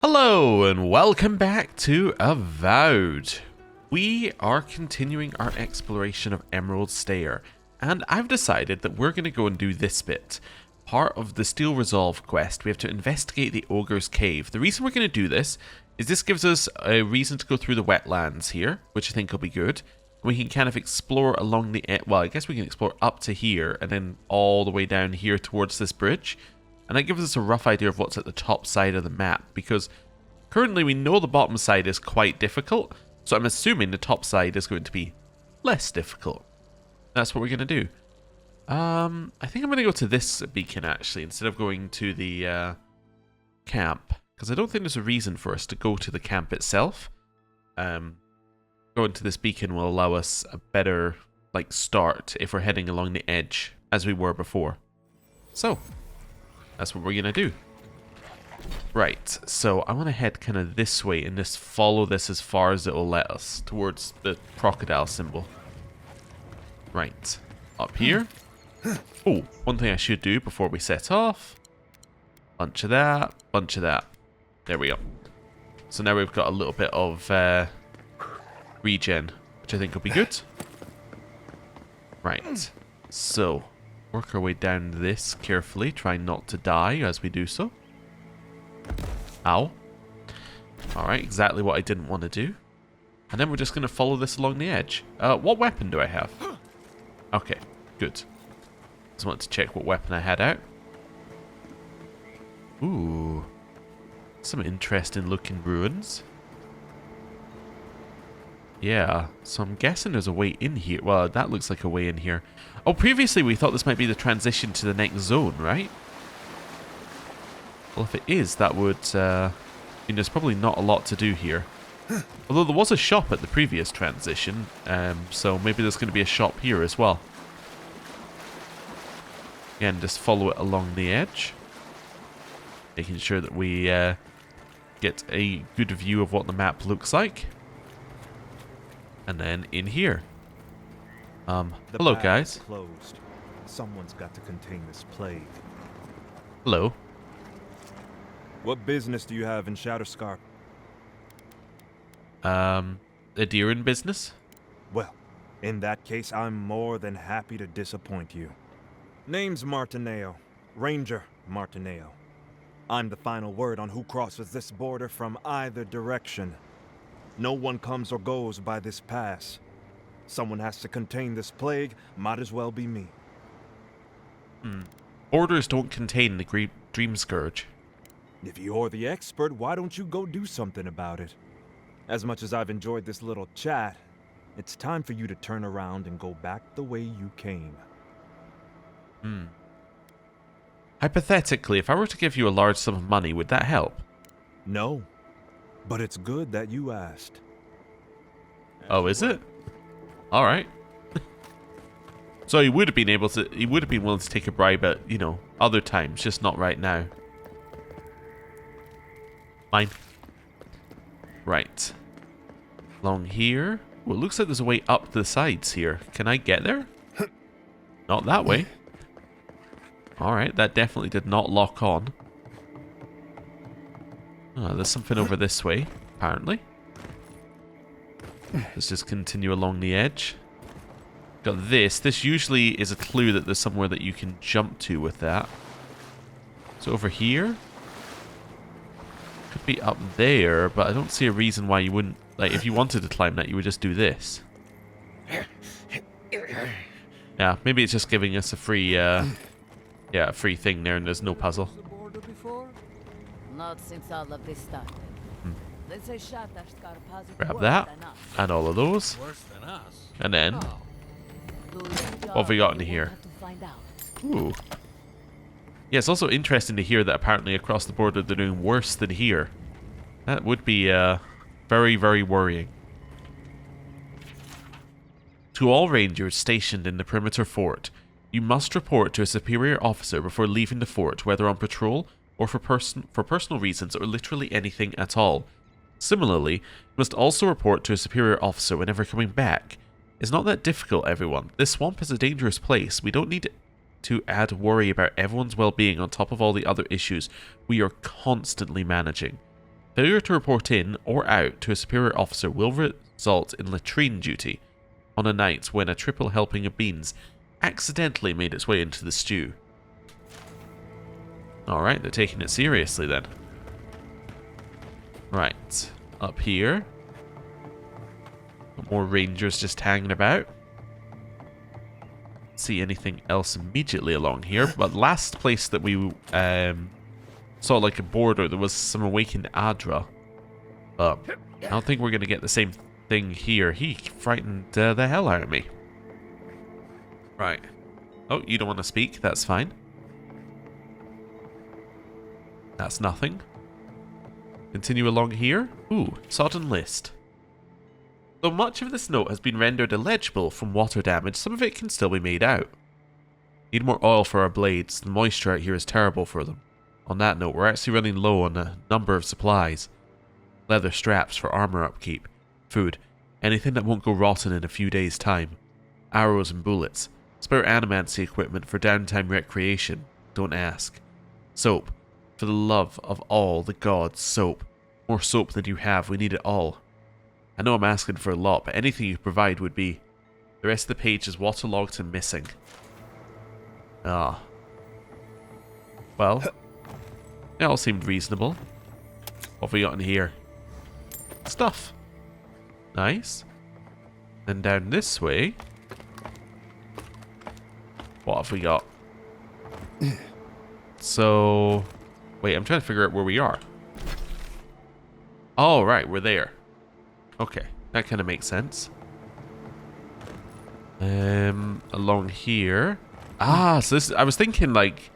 Hello and welcome back to Avowed. We are continuing our exploration of Emerald Stair, and I've decided that we're going to go and do this bit. Part of the Steel Resolve quest, we have to investigate the Ogre's Cave. The reason we're going to do this is this gives us a reason to go through the wetlands here, which I think will be good. We can kind of explore along the well, I guess we can explore up to here and then all the way down here towards this bridge. And that gives us a rough idea of what's at the top side of the map, because currently we know the bottom side is quite difficult, so I'm assuming the top side is going to be less difficult. That's what we're going to do. I think I'm going to go to this beacon actually, instead of going to the camp, because I don't think there's a reason for us to go to the camp itself. Going to this beacon will allow us a better start if we're heading along the edge, as we were before. So that's what we're going to do. Right, so I want to head kind of this way and just follow this as far as it will let us towards the crocodile symbol. Right, up here. Oh, one thing I should do before we set off. Bunch of that, bunch of that. There we go. So now we've got a little bit of regen, which I think will be good. Right, so work our way down this carefully, trying not to die as we do so. Ow. Alright, exactly what I didn't want to do. And then we're just going to follow this along the edge. What weapon do I have? Okay, good. Just wanted to check what weapon I had out. Ooh. Some interesting looking ruins. Yeah, so I'm guessing there's a way in here. Well, that looks like a way in here. Oh, previously we thought this might be the transition to the next zone, right? Well, if it is, that would mean there's probably not a lot to do here. Although there was a shop at the previous transition, so maybe there's going to be a shop here as well. Again, just follow it along the edge. Making sure that we get a good view of what the map looks like. And then in here. Hello guys. Closed. Someone's got to contain this plague. Hello. What business do you have in Shatterscarp? A deer in business? Well, in that case, I'm more than happy to disappoint you. Name's Martineo. Ranger Martineo. I'm the final word on who crosses this border from either direction. No one comes or goes by this pass. Someone has to contain this plague, might as well be me. Borders don't contain the Dream Scourge. If you're the expert, why don't you go do something about it? As much as I've enjoyed this little chat, it's time for you to turn around and go back the way you came. Hypothetically, if I were to give you a large sum of money, would that help? No, but it's good that you asked. Oh, is it? Alright. So he would have been willing to take a bribe at, other times, just not right now. Fine. Right. Along here. Well, it looks like there's a way up the sides here. Can I get there? Not that way. Alright, that definitely did not lock on. Oh, there's something over this way, apparently. Let's just continue along the edge. Got this. This usually is a clue that there's somewhere that you can jump to with that. So over here. Could be up there, but I don't see a reason why you wouldn't... if you wanted to climb that, you would just do this. Yeah, maybe it's just giving us a free... a free thing there and there's no puzzle. Not since all of this started. Grab that, and all of those. And then, what have we got in here? Ooh. Yeah, it's also interesting to hear that apparently across the border they're doing worse than here. That would be very, very worrying. To all rangers stationed in the perimeter fort, you must report to a superior officer before leaving the fort, whether on patrol or for personal reasons or literally anything at all. Similarly, you must also report to a superior officer whenever coming back. It's not that difficult, everyone. This swamp is a dangerous place. We don't need to add worry about everyone's well-being on top of all the other issues we are constantly managing. Failure to report in or out to a superior officer will result in latrine duty on a night when a triple helping of beans accidentally made its way into the stew. Alright, they're taking it seriously then. Right, up here. More rangers just hanging about. See anything else immediately along here, but last place that we saw like a border, there was some awakened Adra. But I don't think we're going to get the same thing here. He frightened the hell out of me. Right. Oh, you don't want to speak? That's fine. That's nothing. Continue along here. Ooh, sodden list. Though much of this note has been rendered illegible from water damage, some of it can still be made out. Need more oil for our blades. The moisture out here is terrible for them. On that note, we're actually running low on a number of supplies. Leather straps for armor upkeep. Food. Anything that won't go rotten in a few days' time. Arrows and bullets. Spare animancy equipment for downtime recreation. Don't ask. Soap. For the love of all the gods, soap. More soap than you have, we need it all. I know I'm asking for a lot, but anything you provide would be... The rest of the page is waterlogged and missing. Ah. Well, it all seemed reasonable. What have we got in here? Stuff. Nice. Then down this way... What have we got? So... Wait, I'm trying to figure out where we are. Oh, right, we're there. Okay, that kind of makes sense. Along here. Ah, so this, I was thinking like,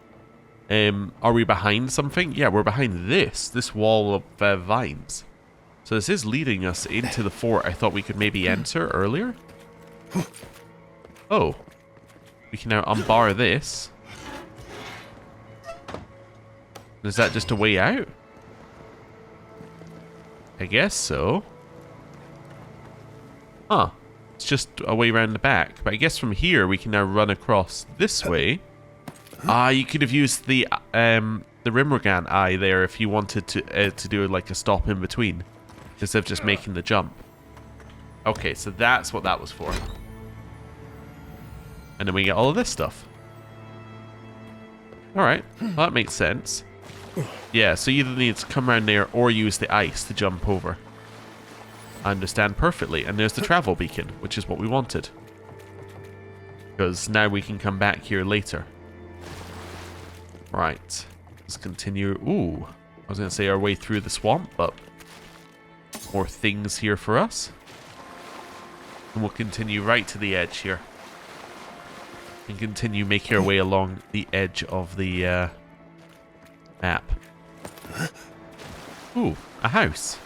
are we behind something? Yeah, we're behind this wall of vines. So this is leading us into the fort I thought we could maybe enter earlier. Oh, we can now unbar this. Is that just a way out? I guess so. Huh. It's just a way around the back. But I guess from here we can now run across this way. Ah, you could have used the Rimrogan eye there if you wanted to do like a stop in between. Instead of just making the jump. Okay, so that's what that was for. And then we get all of this stuff. Alright, well, that makes sense. Yeah, so you either need to come around there or use the ice to jump over. I understand perfectly. And there's the travel beacon, which is what we wanted. Because now we can come back here later. Right. Let's continue. Ooh. I was going to say our way through the swamp, but more things here for us. And we'll continue right to the edge here. And continue making our way along the edge of the map. Ooh, a house.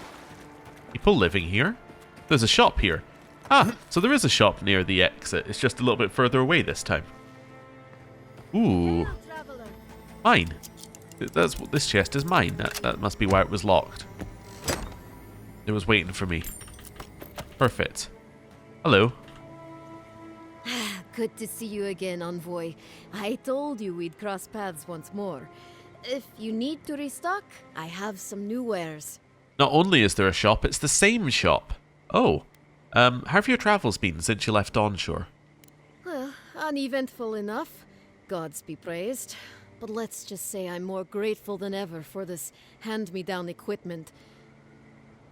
People living here. There's a shop here. Ah, so there is a shop near the exit. It's just a little bit further away this time. Ooh. Mine. This chest is mine. That must be why it was locked. It was waiting for me. Perfect. Hello. Good to see you again, Envoy. I told you we'd cross paths once more. If you need to restock, I have some new wares. Not only is there a shop, it's the same shop. Oh. How have your travels been since you left onshore? Well, uneventful enough. Gods be praised. But let's just say I'm more grateful than ever for this hand-me-down equipment.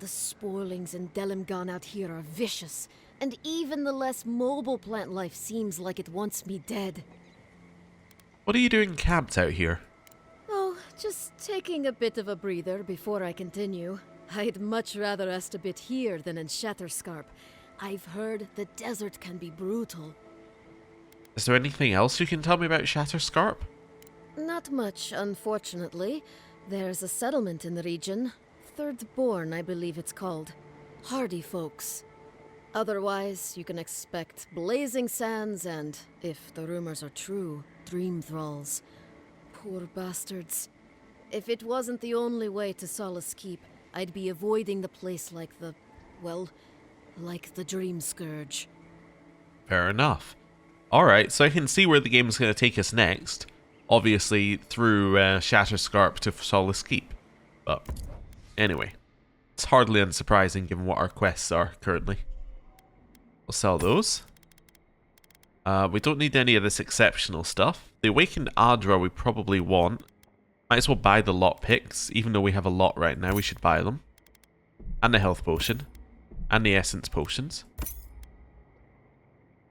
The spoilings in Delimgan out here are vicious, and even the less mobile plant life seems like it wants me dead. What are you doing camped out here? Oh, just taking a bit of a breather before I continue. I'd much rather rest a bit here than in Shatterscarp. I've heard the desert can be brutal. Is there anything else you can tell me about Shatterscarp? Not much, unfortunately. There's a settlement in the region. Third Born, I believe it's called. Hardy folks. Otherwise, you can expect blazing sands and, if the rumors are true, dream thralls. Poor bastards. If it wasn't the only way to Solace Keep, I'd be avoiding the place like the... well, like the Dream Scourge. Fair enough. Alright, so I can see where the game's going to take us next. Obviously, through Shatterscarp to Solace Keep. But, anyway. It's hardly unsurprising given what our quests are currently. We'll sell those. We don't need any of this exceptional stuff. The Awakened Adra we probably want. Might as well buy the lot picks. Even though we have a lot right now, we should buy them. And the health potion. And the essence potions.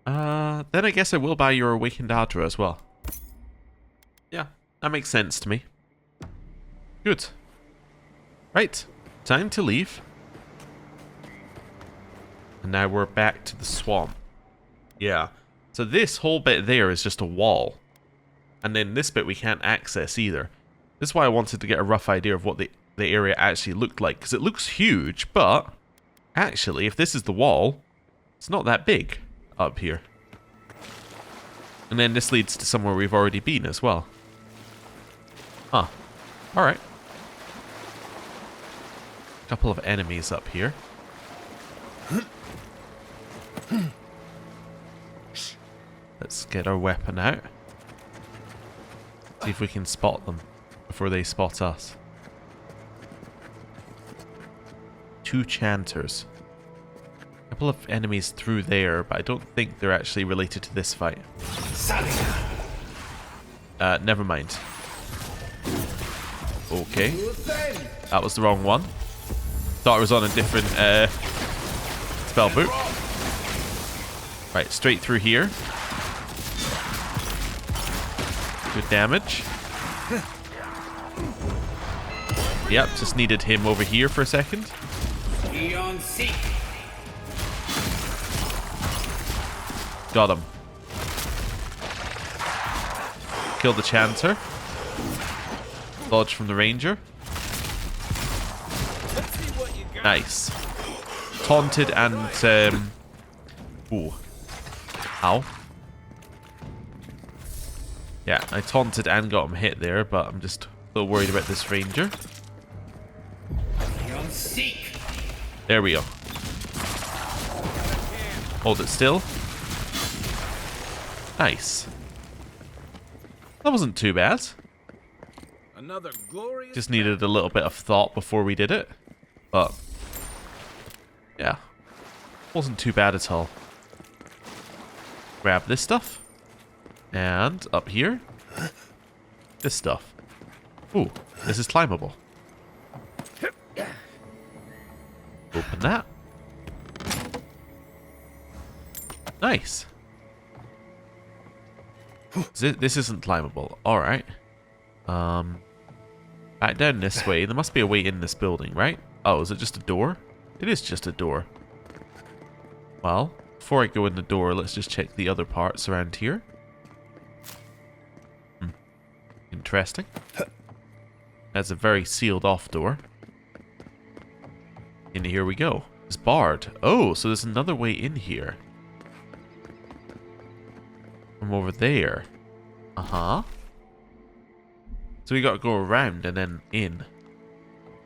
Then I guess I will buy your Awakened Adra as well. Yeah, that makes sense to me. Good. Right, time to leave. And now we're back to the swamp. Yeah. So this whole bit there is just a wall. And then this bit we can't access either. This is why I wanted to get a rough idea of what the area actually looked like. Because it looks huge, but actually, if this is the wall, it's not that big up here. And then this leads to somewhere we've already been as well. Huh. Alright. A couple of enemies up here. Let's get our weapon out. See if we can spot them before they spot us. 2 chanters. A couple of enemies through there, but I don't think they're actually related to this fight. Never mind. Okay. That was the wrong one. Thought it was on a different spell book. Right, straight through here. Good damage. Yep, just needed him over here for a second. Got him. Kill the chanter. Dodge from the ranger. Nice. Taunted and ooh. Ow. Yeah, I taunted and got him hit there, but I'm just a little worried about this ranger. There we go. Hold it still. Nice. That wasn't too bad. Another glorious Just needed a little bit of thought before we did it. But yeah, wasn't too bad at all. Grab this stuff. And up here, this stuff. Ooh, this is climbable. Open that. Nice. This isn't climbable. Alright. Back down this way. There must be a way in this building, right? Oh, is it just a door? It is just a door. Well, before I go in the door, let's just check the other parts around here. Interesting. That's a very sealed off door. And here we go. It's barred. Oh, so there's another way in here. From over there. Uh-huh. So we gotta go around and then in.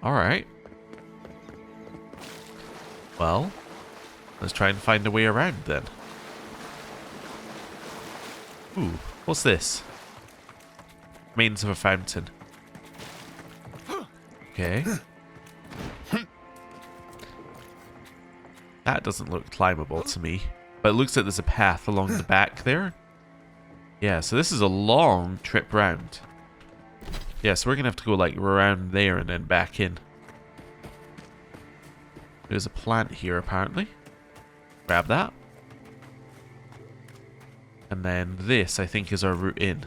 Alright. Well, let's try and find a way around then. Ooh, what's this? Remains of a fountain. Okay. That doesn't look climbable to me. But it looks like there's a path along the back there. Yeah, so this is a long trip round. Yeah, so we're going to have to go like around there and then back in. There's a plant here apparently. Grab that. And then this, I think, is our route in.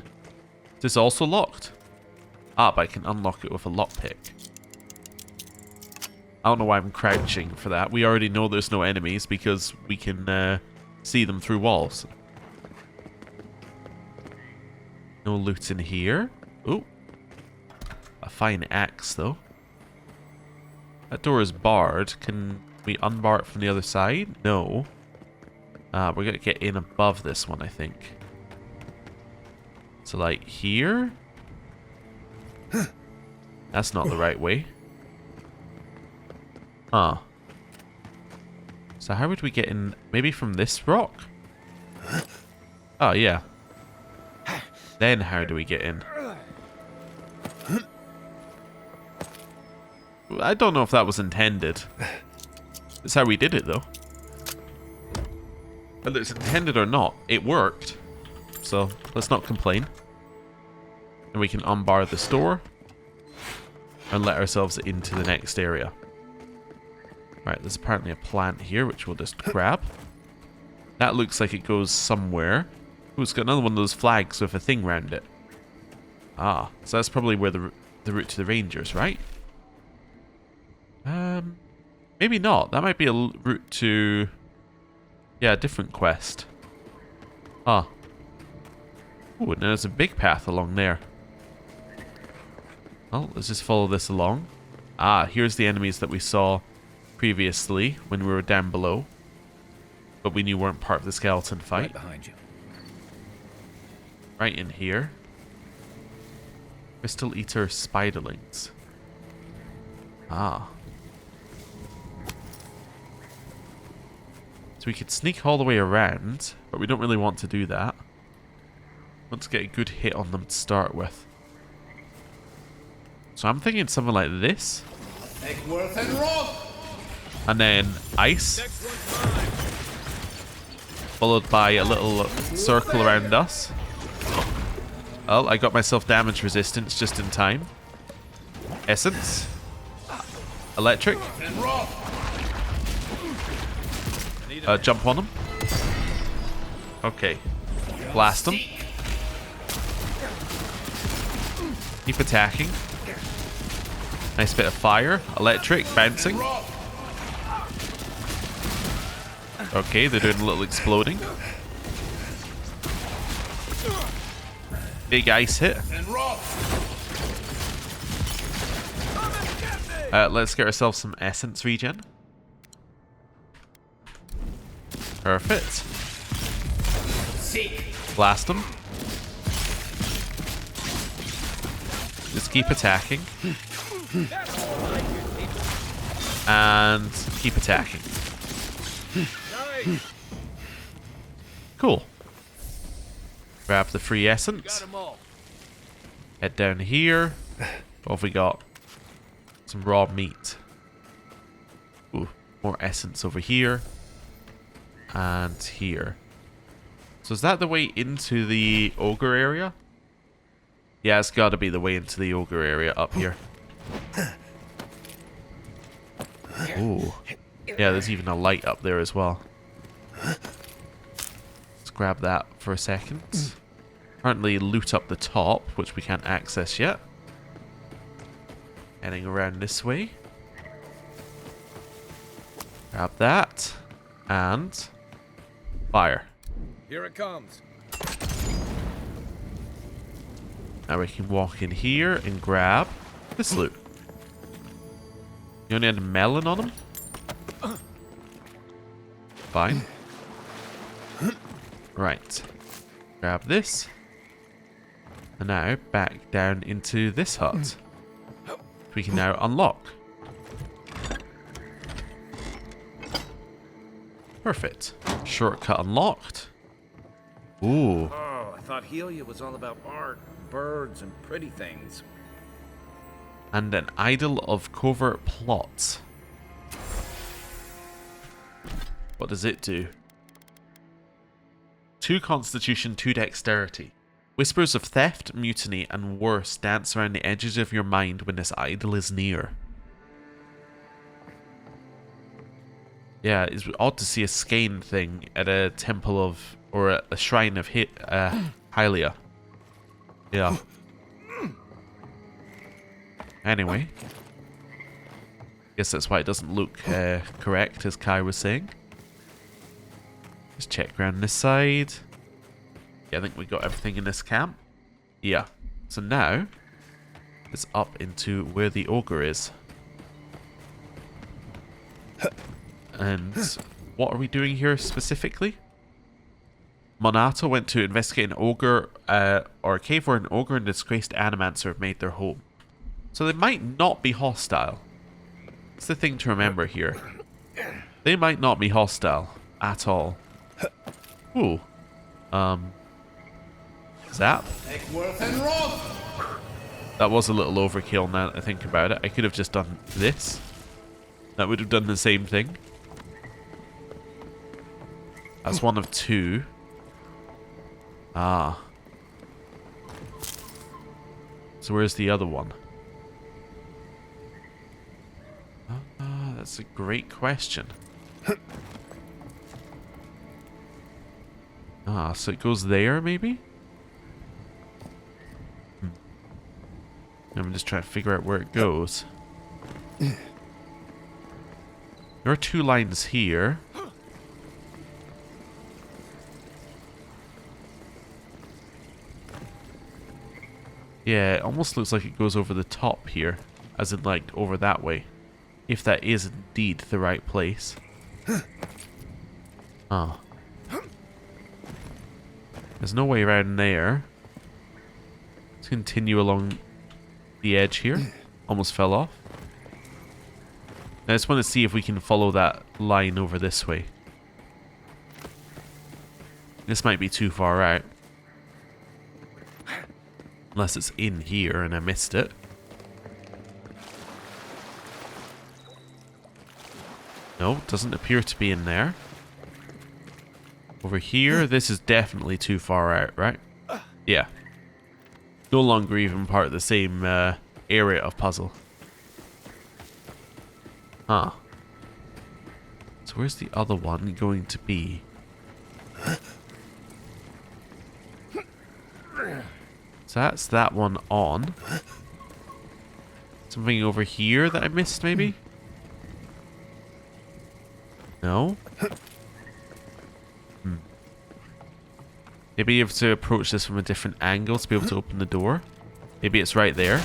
Is this also locked? Ah, but I can unlock it with a lockpick. I don't know why I'm crouching for that. We already know there's no enemies because we can see them through walls. No loot in here. Ooh. A fine axe, though. That door is barred. Can we unbar it from the other side? No. We're going to get in above this one, I think. So, like, here? That's not the right way. Huh. So how would we get in? Maybe from this rock? Oh, yeah. Then how do we get in? Ooh, I don't know if that was intended. It's how we did it, though. Whether it's intended or not, it worked. So, let's not complain. And we can unbar the store. And let ourselves into the next area. Right, there's apparently a plant here, which we'll just grab. That looks like it goes somewhere. Ooh, it's got another one of those flags with a thing round it. Ah, so that's probably where the route to the Rangers, right? Maybe not. That might be a route to... Yeah, a different quest. Ah. Ooh, and there's a big path along there. Well, let's just follow this along. Ah, here's the enemies that we saw previously when we were down below. But we knew weren't part of the skeleton fight. Right behind you. Right in here. Crystal Eater Spiderlings. Ah. So we could sneak all the way around, but we don't really want to do that. Want to get a good hit on them to start with. So I'm thinking something like this. And then ice. Followed by a little circle around us. Well, I got myself damage resistance just in time. Essence. Electric. Jump on them. Okay. Blast them. Keep attacking. Nice bit of fire. Electric. Bouncing. Okay, they're doing a little exploding. Big ice hit. Let's get ourselves some essence regen. Perfect. Blast them. Just keep attacking. And keep attacking. Cool. Grab the free essence. Head down here. What have we got? Some raw meat. Ooh, more essence over here. And here. So is that the way into the ogre area? Yeah, it's got to be the way into the ogre area up here. Ooh. Yeah, there's even a light up there as well. Let's grab that for a second. Currently loot up the top, which we can't access yet. Heading around this way. Grab that. And... fire. Here it comes. Now we can walk in here and grab this loot. You only had a melon on him? Fine. Right. Grab this. And now back down into this hut. We can now unlock. Perfect. Shortcut unlocked. Ooh. Oh, I thought Helia was all about art, birds, and pretty things. And an idol of covert plots. What does it do? 2 constitution, 2 dexterity. Whispers of theft, mutiny, and worse dance around the edges of your mind when this idol is near. Yeah, it's odd to see a skein thing at a temple of, or a shrine of Hylia. Yeah. Anyway. Guess that's why it doesn't look correct, as Kai was saying. Let's check around this side. Yeah, I think we got everything in this camp. Yeah. So now, it's up into where the ogre is. And what are we doing here specifically? Monato went to investigate an ogre, or a cave where an ogre and disgraced animancer have made their home. So they might not be hostile. That's the thing to remember here. They might not be hostile at all. Ooh. Zap. That was a little overkill now that I think about it. I could have just done this. That would have done the same thing. That's one of two. Ah. So where's the other one? That's a great question. Ah, so it goes there, maybe? I'm just trying to figure out where it goes. There are two lines here. Yeah, it almost looks like it goes over the top here. As in, like, over that way. If that is indeed the right place. Oh. There's no way around there. Let's continue along the edge here. Almost fell off. I just want to see if we can follow that line over this way. This might be too far out. Unless it's in here and I missed it. No, doesn't appear to be in there. Over here, this is definitely too far out, right? Yeah. No longer even part of the same area of puzzle. Huh. So where's the other one going to be? So that's that one on. Something over here that I missed, maybe? No? Maybe you have to approach this from a different angle to be able to open the door. Maybe it's right there.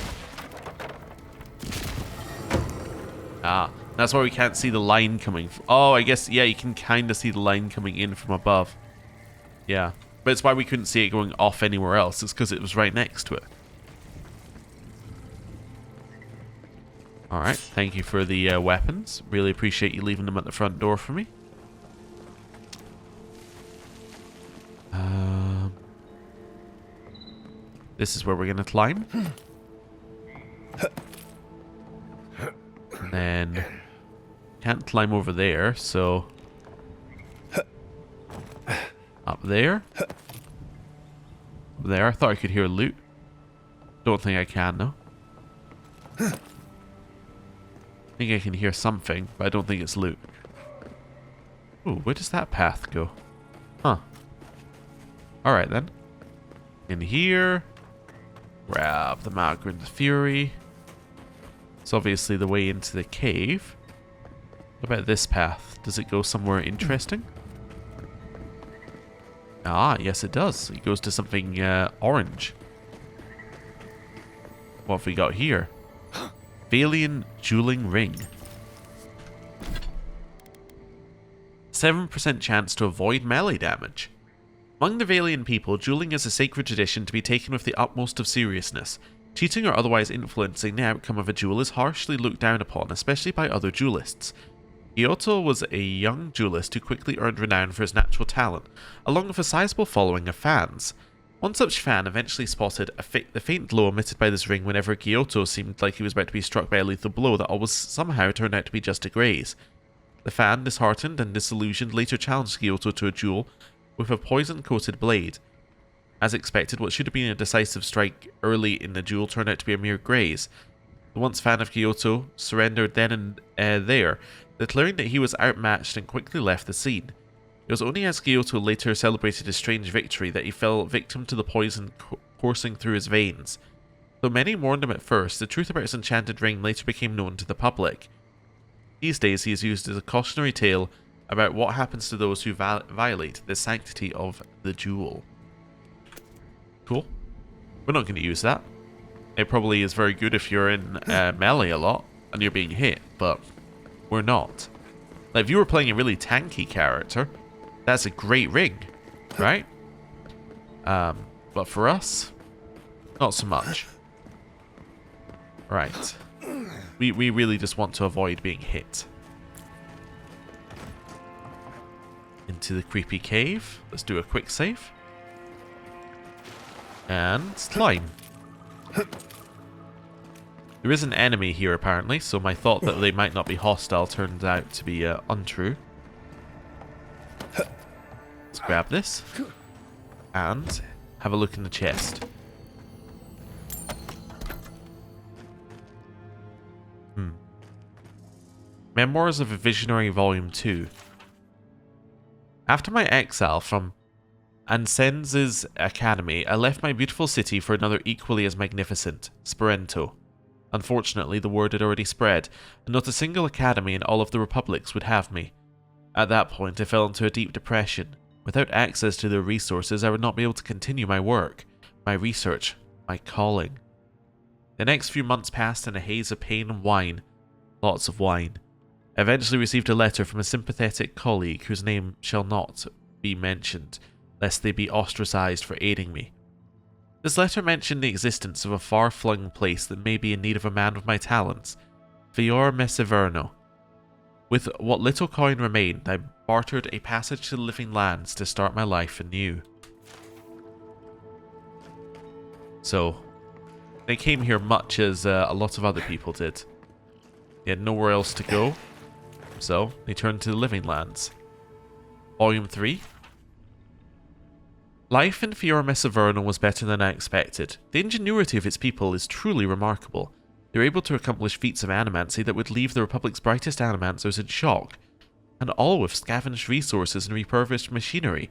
Ah, that's why we can't see the line coming. Oh, I guess, yeah, you can kind of see the line coming in from above. Yeah. But it's why we couldn't see it going off anywhere else. It's because it was right next to it. Alright, thank you for the weapons. Really appreciate you leaving them at the front door for me. This is where we're going to climb. And then can't climb over there, so up there. Up there. I thought I could hear loot. Don't think I can, though. I think I can hear something, but I don't think it's loot. Ooh, where does that path go? Huh. Alright then. In here. Grab the Magrin's Fury. It's obviously the way into the cave. What about this path? Does it go somewhere interesting? Ah, yes it does. It goes to something orange. What have we got here? Valiant Dueling Ring. 7% chance to avoid melee damage. Among the Valiant people, dueling is a sacred tradition to be taken with the utmost of seriousness. Cheating or otherwise influencing the outcome of a duel is harshly looked down upon, especially by other duelists. Kyoto was a young duelist who quickly earned renown for his natural talent, along with a sizable following of fans. One such fan eventually spotted the faint glow emitted by this ring whenever Kyoto seemed like he was about to be struck by a lethal blow that always somehow turned out to be just a graze. The fan, disheartened and disillusioned, later challenged Kyoto to a duel with a poison-coated blade. As expected, what should have been a decisive strike early in the duel turned out to be a mere graze. The once fan of Kyoto surrendered then and there, declaring that he was outmatched and quickly left the scene. It was only as Kyoto later celebrated his strange victory that he fell victim to the poison coursing through his veins. Though many mourned him at first, the truth about his enchanted ring later became known to the public. These days he is used as a cautionary tale about what happens to those who violate the sanctity of the duel. Cool. We're not going to use that. It probably is very good if you're in melee a lot and you're being hit, but we're not. Like, if you were playing a really tanky character, that's a great ring, right? But for us, not so much. Right. We really just want to avoid being hit. Into the creepy cave. Let's do a quick save. And climb. There is an enemy here apparently, so my thought that they might not be hostile turned out to be untrue. Let's grab this and have a look in the chest. Memoirs of a Visionary Volume 2. After my exile from Ansenz's academy, I left my beautiful city for another equally as magnificent, Sparento. Unfortunately, the word had already spread, and not a single academy in all of the republics would have me. At that point, I fell into a deep depression. Without access to their resources, I would not be able to continue my work, my research, my calling. The next few months passed in a haze of pain and wine. Lots of wine. I eventually received a letter from a sympathetic colleague whose name shall not be mentioned, lest they be ostracized for aiding me. This letter mentioned the existence of a far-flung place that may be in need of a man with my talents, Eora. With what little coin remained, I bartered a passage to the living lands to start my life anew. So, they came here much as a lot of other people did. They had nowhere else to go, so they turned to the living lands. Volume 3. Life in Eora was better than I expected. The ingenuity of its people is truly remarkable. They were able to accomplish feats of animancy that would leave the Republic's brightest animancers in shock, and all with scavenged resources and refurbished machinery.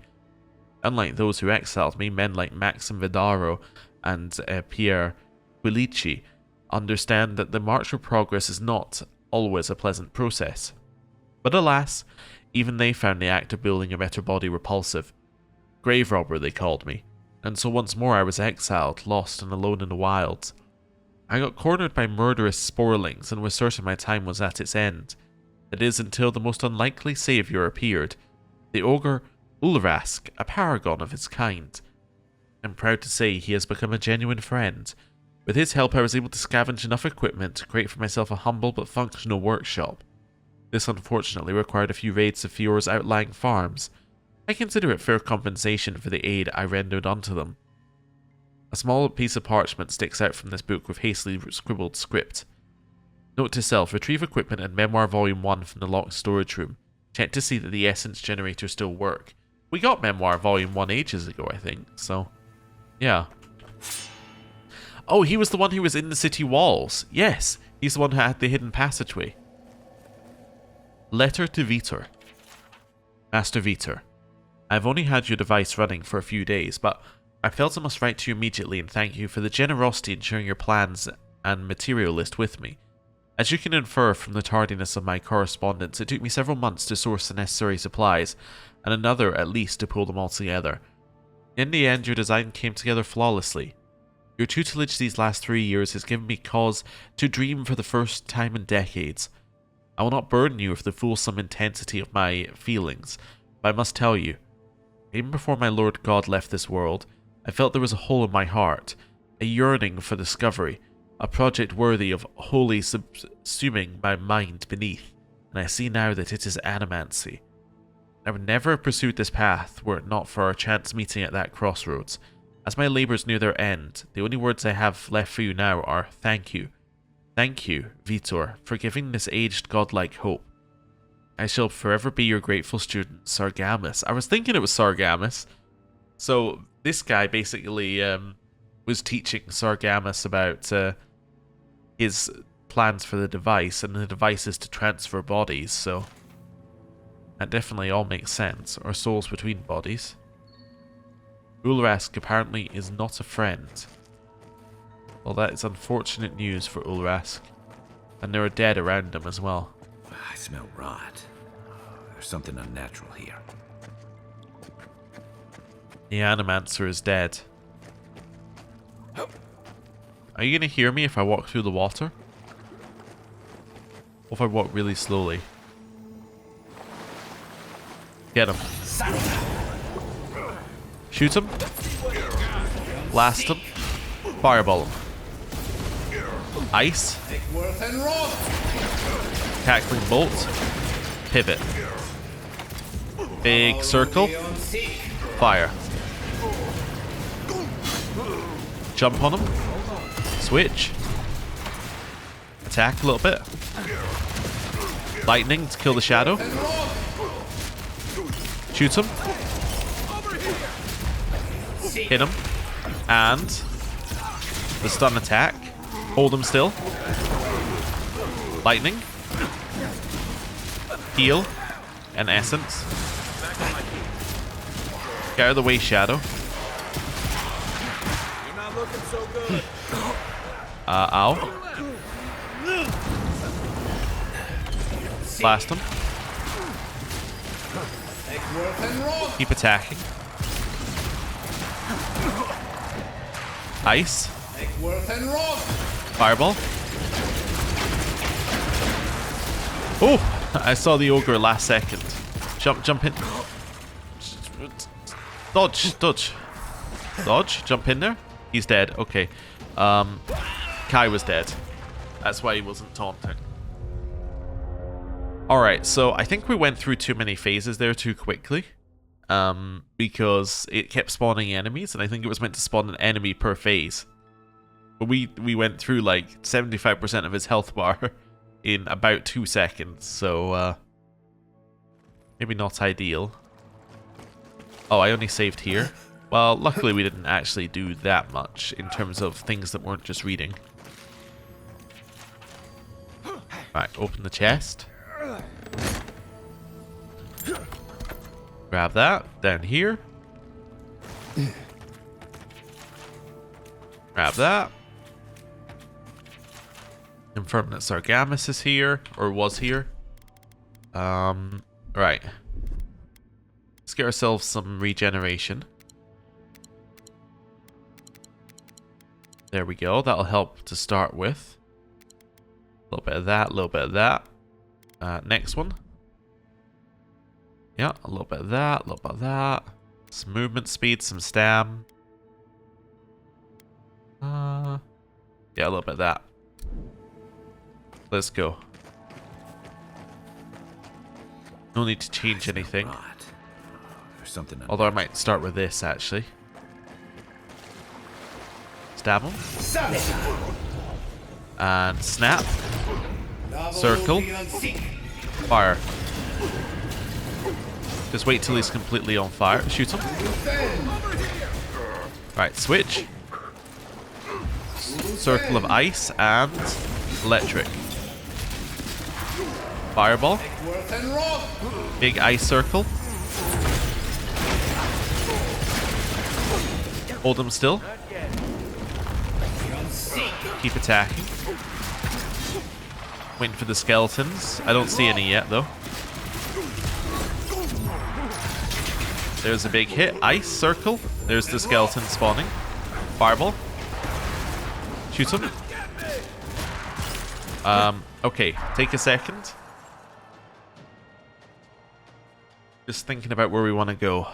Unlike those who exiled me, men like Maxim Vidaro and Pierre Quilici understand that the march for progress is not always a pleasant process. But alas, even they found the act of building a better body repulsive. Grave robber, they called me, and so once more I was exiled, lost and alone in the wilds. I got cornered by murderous sporelings and was certain my time was at its end. That is, until the most unlikely saviour appeared, the ogre Ulrask, a paragon of his kind. I'm proud to say he has become a genuine friend. With his help I was able to scavenge enough equipment to create for myself a humble but functional workshop. This unfortunately required a few raids to Fiora's outlying farms. I consider it fair compensation for the aid I rendered unto them. A small piece of parchment sticks out from this book with hastily scribbled script. Note to self, retrieve equipment and Memoir Volume 1 from the locked storage room. Check to see that the essence generators still work. We got Memoir Volume 1 ages ago, I think, so yeah. Oh, he was the one who was in the city walls. Yes, he's the one who had the hidden passageway. Letter to Vitor. Master Vitor, I've only had your device running for a few days, but I felt I must write to you immediately and thank you for the generosity in sharing your plans and material list with me. As you can infer from the tardiness of my correspondence, it took me several months to source the necessary supplies, and another at least to pull them all together. In the end, your design came together flawlessly. Your tutelage these last 3 years has given me cause to dream for the first time in decades. I will not burden you with the fulsome intensity of my feelings, but I must tell you, even before my Lord God left this world, I felt there was a hole in my heart, a yearning for discovery, a project worthy of wholly subsuming my mind beneath, and I see now that it is animancy. I would never have pursued this path were it not for our chance meeting at that crossroads. As my labours near their end, the only words I have left for you now are thank you. Thank you, Vitor, for giving this aged godlike hope. I shall forever be your grateful student, Sargamas. I was thinking it was Sargamas. So this guy basically was teaching Sargamas about his plans for the device, and the device is to transfer bodies, so that definitely all makes sense, or souls between bodies. Ulrask apparently is not a friend. Well, that is unfortunate news for Ulrask, and there are dead around him as well. I smell rot. There's something unnatural here. The Animancer is dead. Are you going to hear me if I walk through the water? Or if I walk really slowly? Get him. Shoot him. Blast him. Fireball him. Ice. Cackling bolt. Pivot. Big circle. Fire. Jump on him. Switch. attack a little bit. Lightning to kill the shadow. Shoot him. Hit him. And the stun attack. Hold him still. Lightning. Heal. And essence. Get out of the way, shadow. You're not looking so good. Ow. Blast him. Keep attacking. Ice. Fireball. Oh, I saw the ogre last second. Jump in. Dodge. Dodge. Jump in there. He's dead. Okay. Kai was dead. That's why he wasn't taunting. Alright, so I think we went through too many phases there too quickly. Because it kept spawning enemies, and I think it was meant to spawn an enemy per phase. But we went through like 75% of his health bar in about 2 seconds, so maybe not ideal. Oh, I only saved here. Well, luckily we didn't actually do that much in terms of things that weren't just reading. Right, open the chest. Grab that. Down here. Grab that. Confirm that Sargamas is here, or was here. Right. Let's get ourselves some regeneration. There we go. That'll help to start with. A little bit of that, a little bit of that. Next one. Yeah, a little bit of that, a little bit of that. Some movement speed, some stam. Yeah, a little bit of that. Let's go. No need to change anything. There's something. Although I might start with this, actually. Stab him. And snap. Circle. Fire. Just wait till he's completely on fire. Shoot him. Right, switch. Circle of ice and electric. Fireball. Big ice circle. Hold him still. Keep attacking. Waiting for the skeletons. I don't see any yet, though. There's a big hit. Ice circle. There's the skeleton spawning. Fireball. Shoot him. Okay. Take a second. Just thinking about where we want to go.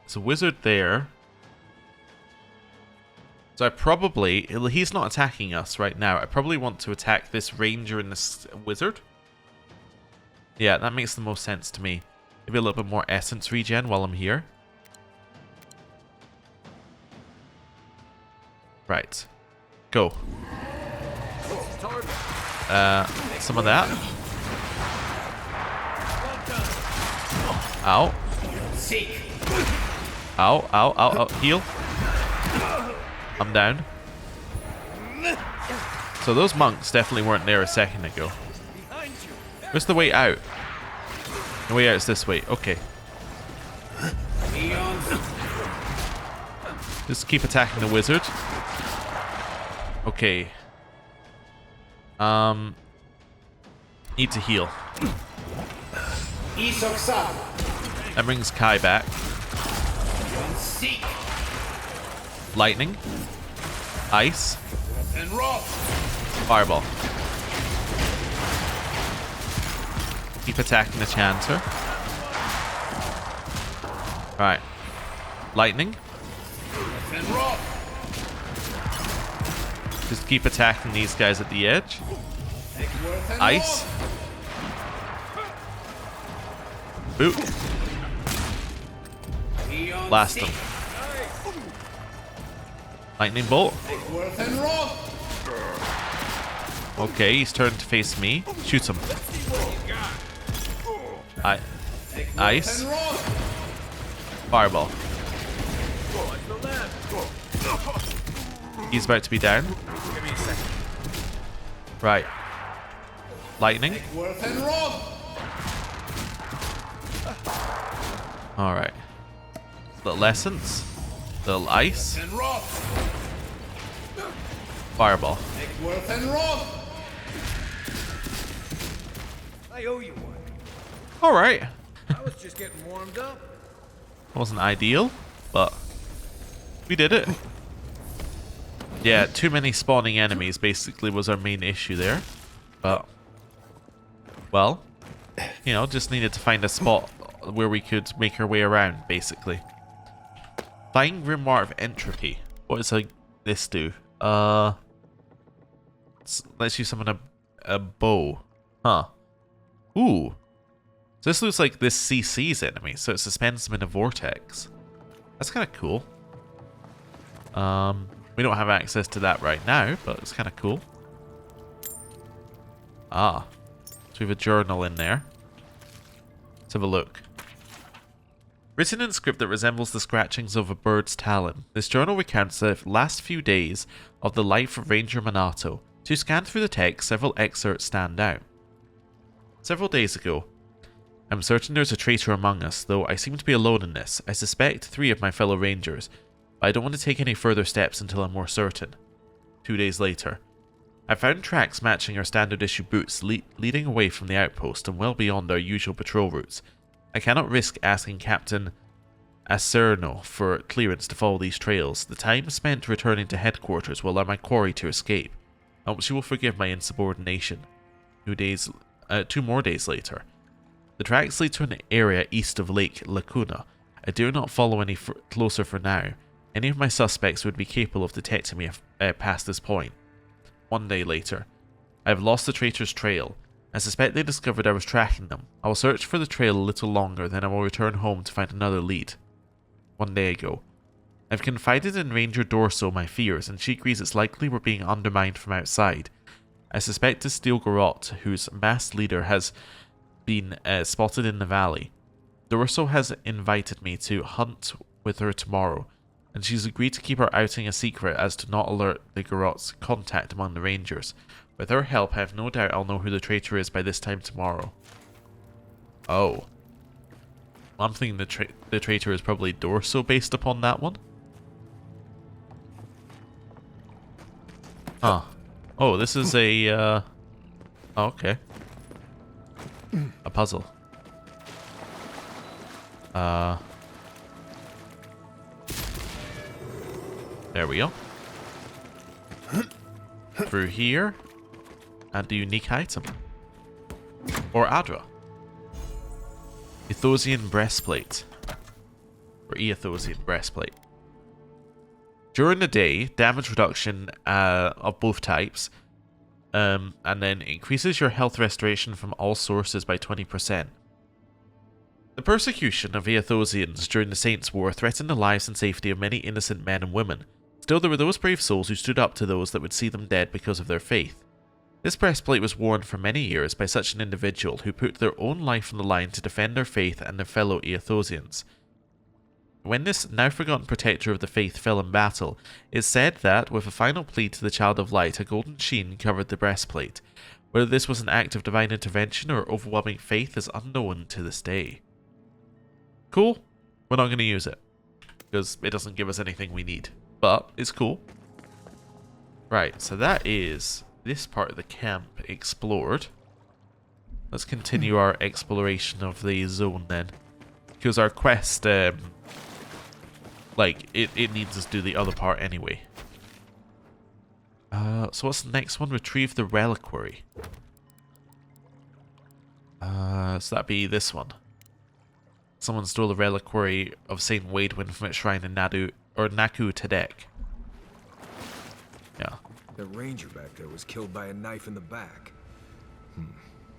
There's a wizard there. So I probably... He's not attacking us right now. I probably want to attack this ranger and this wizard. Yeah, that makes the most sense to me. Maybe a little bit more essence regen while I'm here. Right. Go. Some of that. Ow. Ow, ow, ow, ow. Heal. I'm down. So those monks definitely weren't there a second ago. Where's the way out? The way out is this way. Okay. Just keep attacking the wizard. Okay. Need to heal. That brings Kai back. Lightning. Ice. Fireball. Keep attacking the chanter. Alright. Lightning. Just keep attacking these guys at the edge. Ice. Boot. Blast them. Lightning bolt. Okay, he's turned to face me. Shoot him. Ice. Fireball. He's about to be down. Right. Lightning. Alright. Little essence. Little ice. Fireball. I owe you one. Alright. I was just getting warmed up. Wasn't ideal, but we did it. Yeah, too many spawning enemies basically was our main issue there. But, well, you know, just needed to find a spot where we could make our way around, basically. Find Grimoire of Entropy. What does this do? Lets you summon a bow. Huh. Ooh. So this looks like this CC's enemy, so it suspends them in a vortex. That's kind of cool. We don't have access to that right now, but it's kind of cool. Ah. So we have a journal in there. Let's have a look. Written in script that resembles the scratchings of a bird's talon, this journal recounts the last few days of the life of Ranger Minato. To scan through the text, several excerpts stand out. Several days ago, I'm certain there's a traitor among us, though I seem to be alone in this. I suspect 3 of my fellow rangers, but I don't want to take any further steps until I'm more certain. 2 days later, I found tracks matching our standard issue boots leading away from the outpost and well beyond our usual patrol routes. I cannot risk asking Captain Acerno for clearance to follow these trails. The time spent returning to headquarters will allow my quarry to escape. I hope she will forgive my insubordination. 2 more days later. The tracks lead to an area east of Lake Lacuna. I dare not follow any closer for now. Any of my suspects would be capable of detecting me past this point. 1 day later. I have lost the traitor's trail. I suspect they discovered I was tracking them. I will search for the trail a little longer, then I will return home to find another lead. 1 day ago. I've confided in Ranger Dorso my fears, and she agrees it's likely we're being undermined from outside. I suspect it's Steel Garrote, whose masked leader has been spotted in the valley. Dorso has invited me to hunt with her tomorrow, and she's agreed to keep our outing a secret as to not alert the Garrote's contact among the Rangers. With her help, I have no doubt I'll know who the traitor is by this time tomorrow. Oh. I'm thinking the traitor is probably Dorso based upon that one. Huh. Oh, this is a, oh, okay. A puzzle. There we go. Through here. And a unique item. Or Adra. Ethosian breastplate. Or Eothosian breastplate. During the day, damage reduction of both types. And then increases your health restoration from all sources by 20%. The persecution of Eothosians during the Saints' War threatened the lives and safety of many innocent men and women. Still, there were those brave souls who stood up to those that would see them dead because of their faith. This breastplate was worn for many years by such an individual who put their own life on the line to defend their faith and their fellow Eothosians. When this now forgotten protector of the faith fell in battle, it's said that, with a final plea to the Child of Light, a golden sheen covered the breastplate. Whether this was an act of divine intervention or overwhelming faith is unknown to this day. Cool. We're not going to use it, because it doesn't give us anything we need. But it's cool. Right, so that is this part of the camp explored. Let's continue our exploration of the zone then. Because our quest, like, it needs us to do the other part anyway. So what's the next one? Retrieve the reliquary. So that'd be this one. Someone stole the reliquary of Saint Waidwin from its shrine in Naku Tedek. Yeah. The ranger back there was killed by a knife in the back.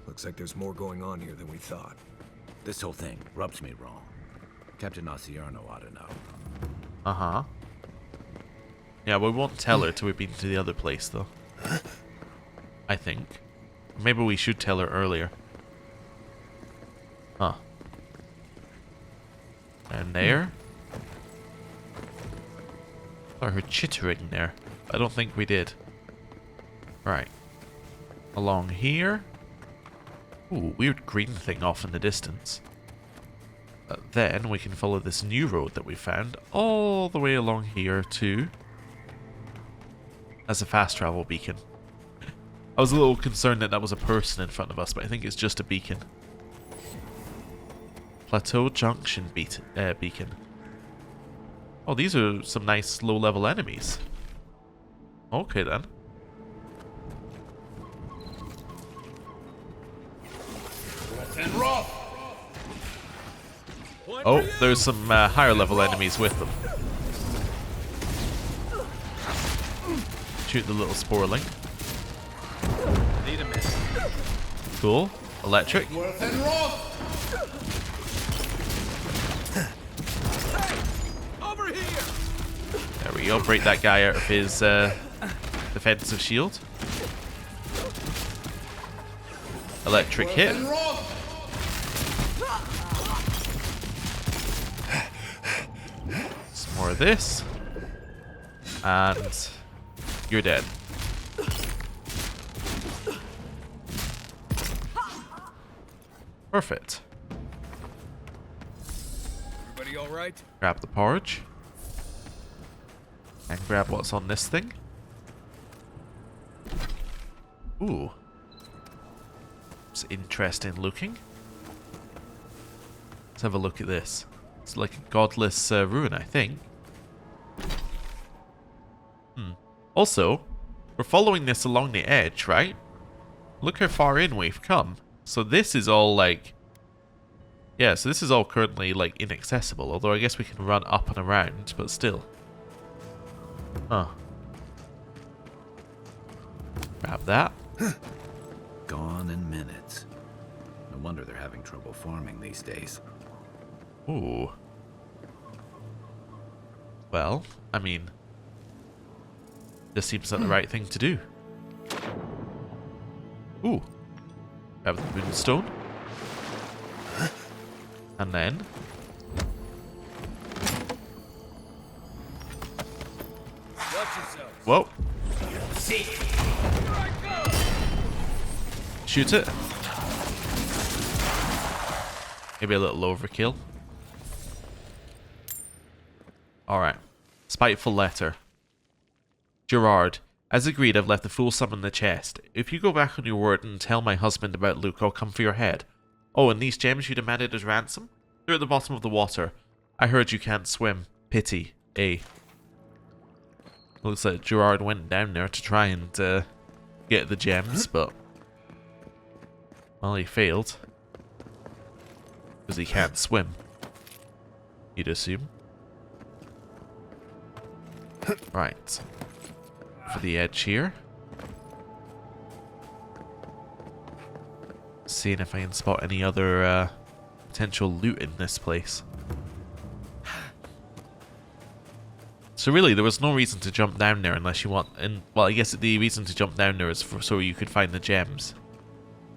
Looks like there's more going on here than we thought. This whole thing rubs me wrong. Captain Acerno ought to know. Uh-huh. Yeah, we won't tell her till we've been to the other place, though. I think. Maybe we should tell her earlier. Huh. And there. I heard chittering there. I don't think we did. Right. Along here. Ooh, weird green thing off in the distance. Then we can follow this new road that we found all the way along here to... as a fast travel beacon. I was a little concerned that that was a person in front of us, but I think it's just a beacon. Plateau Junction beacon. Oh, these are some nice low-level enemies. Okay, then. Oh, there's some higher-level enemies with them. Shoot the little sporling. Need a minute. Cool. Electric. Over here. There we go. Break that guy out of his defensive shield. Electric hit. Some more of this. And you're dead. Perfect. Everybody all right? Grab the porridge. And grab what's on this thing. Ooh. It's interesting looking. Let's have a look at this. It's like a godless ruin, I think. Also, we're following this along the edge, right? Look how far in we've come. So this is all like... yeah, so this is all currently like inaccessible. Although I guess we can run up and around, but still. Huh. Grab that. Gone in minutes. No wonder they're having trouble farming these days. Ooh. Well, I mean... this seems like the right thing to do. Ooh. Grab the moonstone. And then... whoa. Shoot it. Maybe a little overkill. Alright. Spiteful letter. Gerard, as agreed, I've left the full sum in the chest. If you go back on your word and tell my husband about Luke, I'll come for your head. Oh, and these gems you demanded as ransom? They're at the bottom of the water. I heard you can't swim. Pity. A. Looks like Gerard went down there to try and get the gems, but... well, he failed. Because he can't swim. You'd assume. Right. For the edge here. Seeing if I can spot any other potential loot in this place. So really, there was no reason to jump down there unless you want... well, I guess the reason to jump down there is so you could find the gems.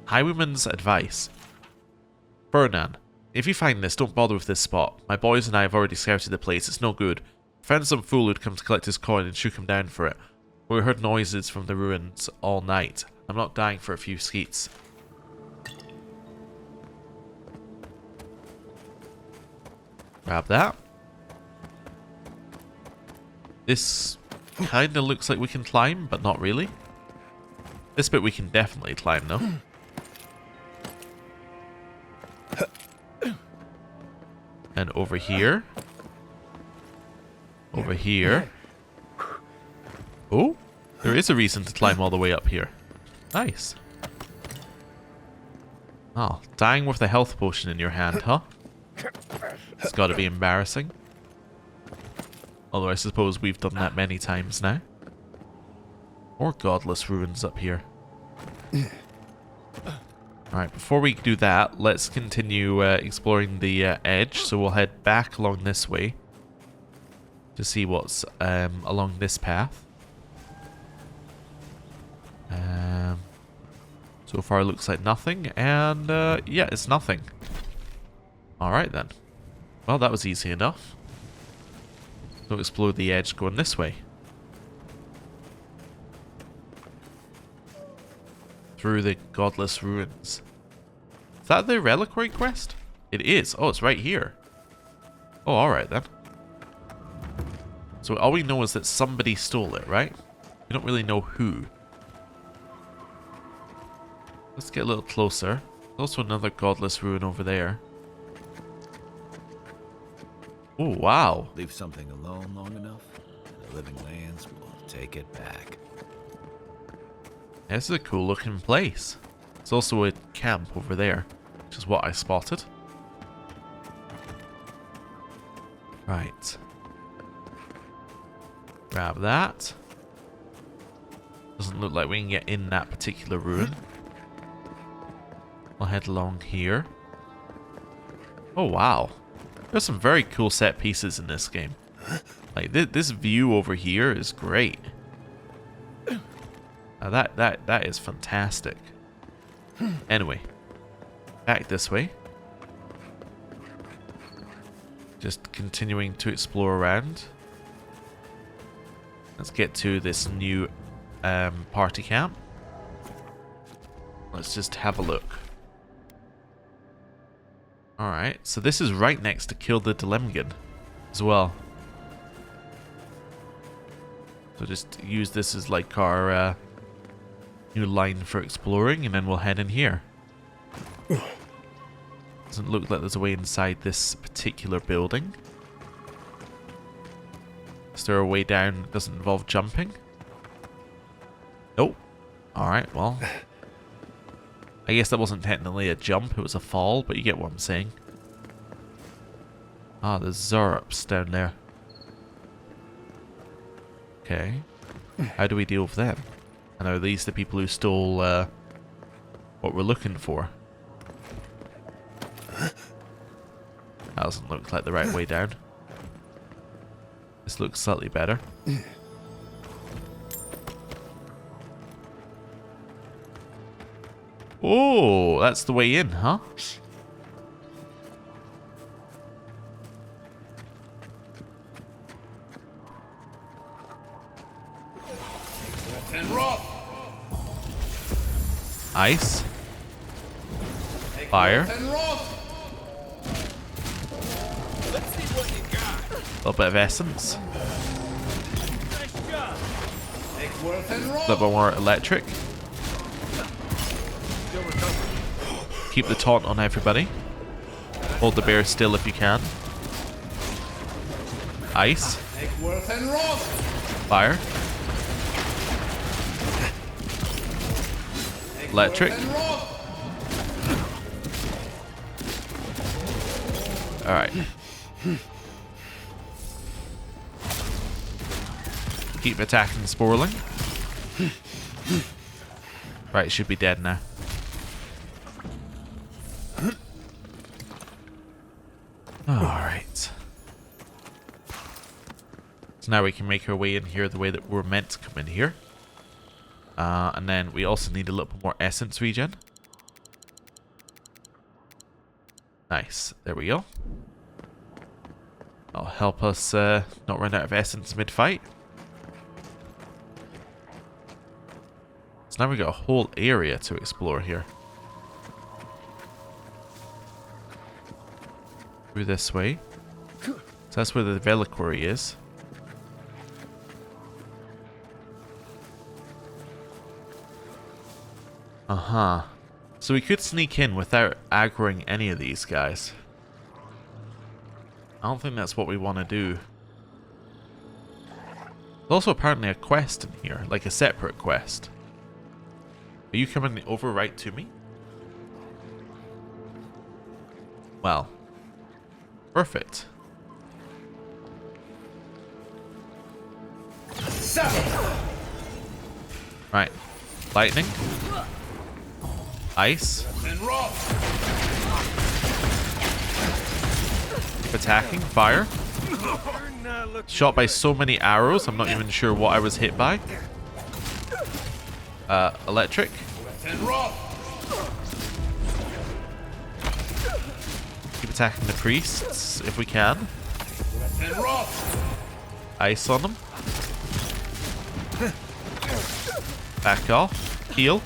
Highwayman's advice. Fernand, if you find this, don't bother with this spot. My boys and I have already scouted the place. It's no good. Found some fool who'd come to collect his coin and shook him down for it. We heard noises from the ruins all night. I'm not dying for a few skeets. Grab that. This kinda looks like we can climb, but not really. This bit we can definitely climb though. And over here. Over here. Oh, there is a reason to climb all the way up here. Nice. Oh, dying with a health potion in your hand, huh? It's gotta be embarrassing. Although I suppose we've done that many times now. More godless ruins up here. Alright, before we do that, let's continue exploring the edge. So we'll head back along this way to see what's along this path. So far, it looks like nothing. And, yeah, it's nothing. Alright, then. Well, that was easy enough. So explore the edge going this way. Through the godless ruins. Is that the reliquary quest? It is. Oh, it's right here. Oh, alright then. So all we know is that somebody stole it, right? We don't really know who. Let's get a little closer. There's also another godless ruin over there. Oh, wow. Leave something alone long enough, and the living lands will take it back. This is a cool looking place. There's also a camp over there, which is what I spotted. Right. Grab that. Doesn't look like we can get in that particular ruin. I'll head along here. Oh, wow. There's some very cool set pieces in this game. Like, this view over here is great. Now that is fantastic. Anyway. Back this way. Just continuing to explore around. Let's get to this new party camp. Let's just have a look. Alright, so this is right next to Kill the Delemgan as well. So just use this as like our new line for exploring, and then we'll head in here. Doesn't look like there's a way inside this particular building. Is there a way down that doesn't involve jumping? Nope. Alright, well. I guess that wasn't technically a jump, it was a fall, but you get what I'm saying. Ah, there's Zorps down there. Okay. How do we deal with them? And are these the people who stole what we're looking for? That doesn't look like the right way down. This looks slightly better. Oh, that's the way in, huh? Ice. Fire. A little bit of essence. A little bit more electric. Keep the taunt on everybody. Hold the bear still if you can. Ice. Fire. Electric. Alright. Keep attacking Sporling. Right, should be dead now. Alright. So now we can make our way in here the way that we're meant to come in here. And then we also need a little bit more essence regen. Nice. There we go. That'll help us not run out of essence mid-fight. So now we've got a whole area to explore here. Through this way. So that's where the reliquary is. Uh-huh. So we could sneak in without aggroing any of these guys. I don't think that's what we want to do. There's also apparently a quest in here, like a separate quest. Are you coming over right to me? Well. Perfect. Right. Lightning. Ice. Keep attacking. Fire. Shot by so many arrows, I'm not even sure what I was hit by. Electric. attacking the priests if we can. Ice on them. Back off. Heal.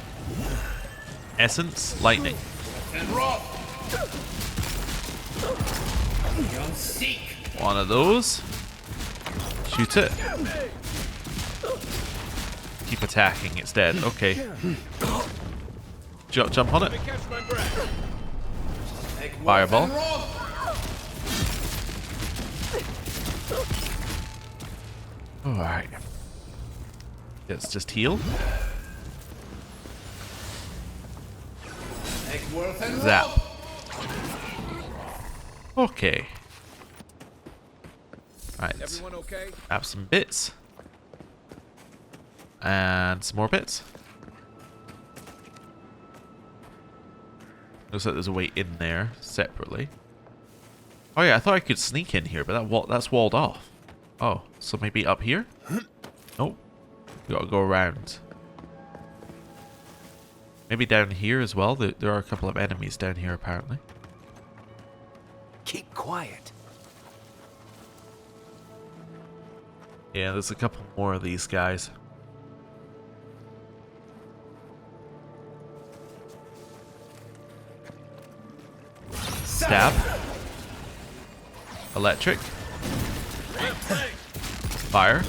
Essence. Lightning. One of those. Shoot it. Keep attacking. It's dead. Okay. Jump on it. Fireball. Alright. Let's just heal. Zap. Okay. Right. Everyone okay? Grab some bits. And some more bits. Looks like there's a way in there separately. Oh yeah, I thought I could sneak in here, but that's walled off. Oh, so maybe up here? Nope. We gotta go around. Maybe down here as well. There are a couple of enemies down here apparently. Keep quiet. Yeah, there's a couple more of these guys. Stab. Electric. Fire.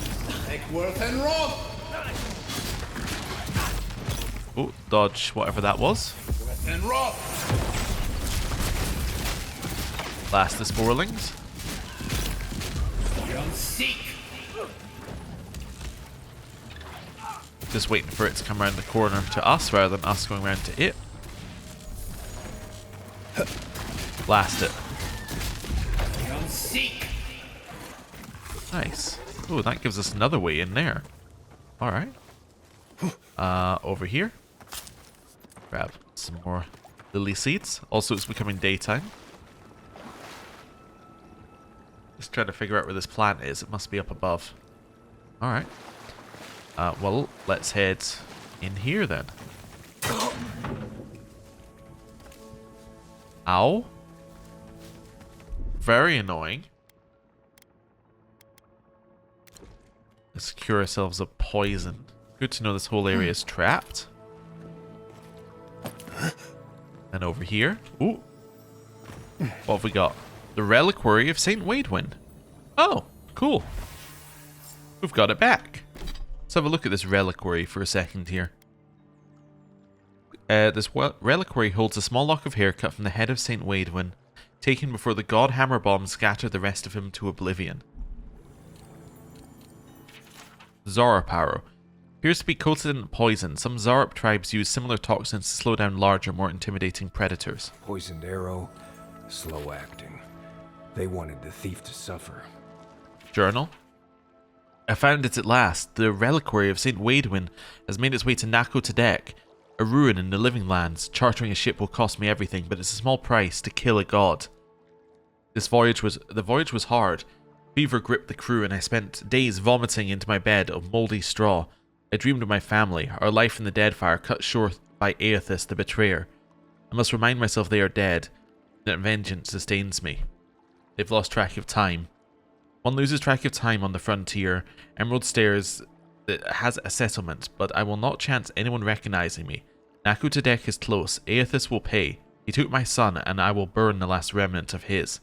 Oh, dodge whatever that was. Blast the sporelings. Just waiting for it to come around the corner to us rather than us going around to it. Blast it. Nice. Oh, that gives us another way in there. Alright. Over here. Grab some more lily seeds. Also, it's becoming daytime. Just trying to figure out where this plant is. It must be up above. Alright. Well, let's head in here then. Ow. Very annoying. Let's cure ourselves of poison. Good to know this whole area is trapped. And over here. Ooh. What have we got? The Reliquary of St. Waidwin. Oh, cool. We've got it back. Let's have a look at this reliquary for a second here. This reliquary holds a small lock of hair cut from the head of St. Waidwin, taken before the god hammer bomb scattered the rest of him to oblivion. Zarp arrow. Appears to be coated in poison. Some Zarp tribes use similar toxins to slow down larger, more intimidating predators. Poisoned arrow, slow acting. They wanted the thief to suffer. Journal. I found it at last. The reliquary of St. Waidwin has made its way to Nako Tadek, a ruin in the living lands. Chartering a ship will cost me everything, but it's a small price to kill a god. The voyage was hard. Fever gripped the crew and I spent days vomiting into my bed of mouldy straw. I dreamed of my family, our life in the Deadfire cut short by Aethys the betrayer. I must remind myself they are dead, that vengeance sustains me. They've lost track of time. One loses track of time on the frontier. Emerald Stairs has a settlement, but I will not chance anyone recognizing me. Nako Tadek is close. Aethys will pay. He took my son, and I will burn the last remnant of his.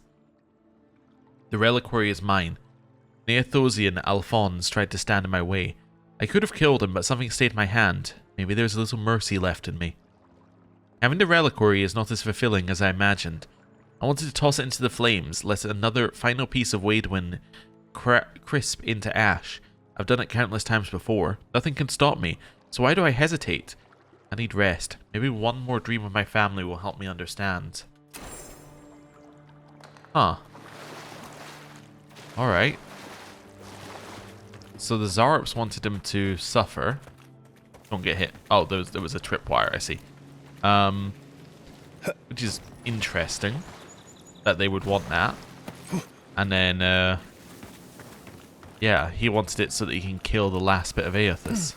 The reliquary is mine. Neothosian Alphonse tried to stand in my way. I could have killed him, but something stayed my hand. Maybe there's a little mercy left in me. Having the reliquary is not as fulfilling as I imagined. I wanted to toss it into the flames, let another final piece of Waidwin crisp into ash. I've done it countless times before. Nothing can stop me, so why do I hesitate? I need rest. Maybe one more dream of my family will help me understand. Huh. Alright. So the Zarps wanted him to suffer. Don't get hit. Oh, there was a tripwire, I see. Which is interesting that they would want that. And then, yeah, he wanted it so that he can kill the last bit of Aethys.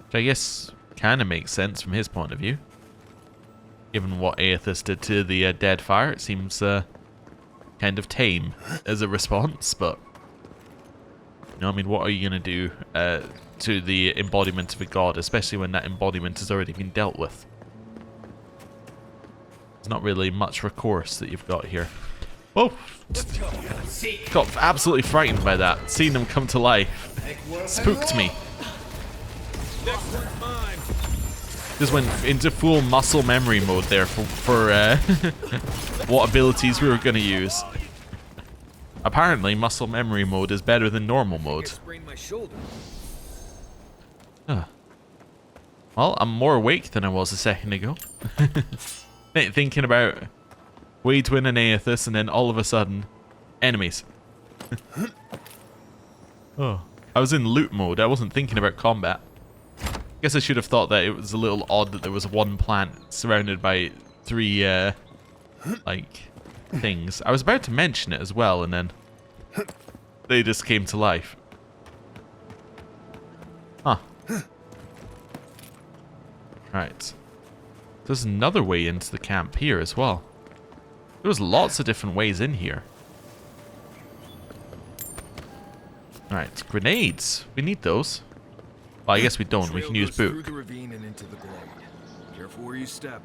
Which I guess kind of makes sense from his point of view. Given what Aethys did to the Deadfire, it seems kind of tame as a response, but you know, I mean, what are you going to do to the embodiment of a god, especially when that embodiment has already been dealt with? There's not really much recourse that you've got here. Oh! Got absolutely frightened by that. Seeing them come to life spooked me. Just went into full muscle memory mode there for what abilities we were going to use. Apparently, muscle memory mode is better than normal mode. Well, I'm more awake than I was a second ago. Thinking about way to win an Aethys, and then all of a sudden, enemies. Oh, I was in loot mode. I wasn't thinking about combat. Guess I should have thought that it was a little odd that there was one plant surrounded by 3, like, things. I was about to mention it as well, and then they just came to life. Huh. Right. There's another way into the camp here as well. There was lots of different ways in here. Right, grenades. We need those. Well, I guess we don't. We can use book. Through the ravine and into the glade. Careful where you step.